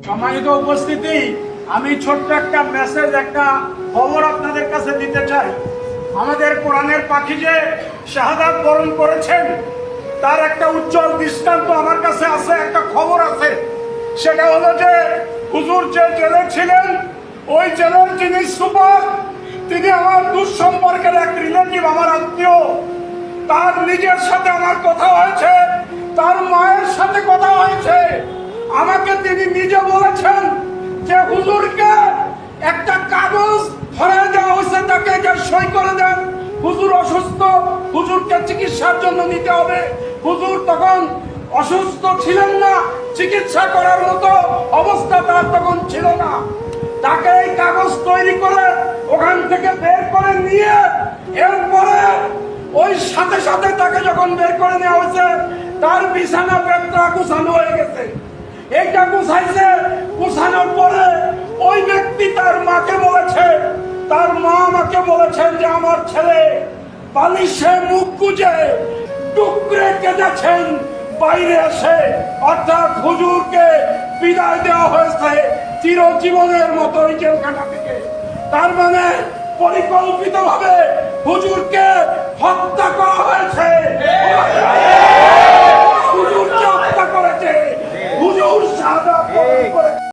সম্মানিত উপস্থিতি, আমি ছোট্ট একটা মেসেজ, একটা খবর আপনাদের কাছে দিতে চাই। আমাদের কোরআনের পাখি যে শাহাদাত বরণ করেছেন, তার একটা উজ্জ্বল দৃষ্টান্ত আমার কাছে আছে, একটা খবর আছে। সেটা হলো যে হুজুর যে জেলে ছিলেন, ওই জেলের যিনি সুপার, তিনি আমার দুঃসম্পর্কের এক রিলেটিভ, আমার আত্মীয়। তার নিজের সাথে আমার কথা হয়েছে, তার মায়ের সাথে কথা হয়েছে। আমাকে তিনি নিজে বলেছেন যে হুজুরকে একটা কাগজ ধরায় দেওয়া হয়েছে, তাকে যে সই করে দেন, হুজুর অসুস্থ, হুজুরকে চিকিৎসার জন্য নিতে হবে। হুজুর তখন অসুস্থ ছিলেন না, চিকিৎসা করার মতো অবস্থা তার তখন ছিল না। তাকে এই কাগজ তৈরি করে ওখান থেকে বের করে নিয়ে, এরপরে ওই সাথে সাথে তাকে যখন বের করে নেওয়া হয়েছে, তার বিছানা পেটটা গুছানো হয়ে গেছে। এইটা গুছাইছে, গুছানোর পরে ওই ব্যক্তি তার মাকে বলেছে, তার মা আমাকে বলেছেন যে আমার ছেলে বালিশে মুখ গুজে টুকরে কেঁদেছেন বাইরে এসে, অর্থাৎ হুজুরকে বিদায় দেওয়া হয়েছে চিরজীবনের মতো এই জেলখানা থেকে। তার মানে পরিকল্পিতভাবে হুজুরকে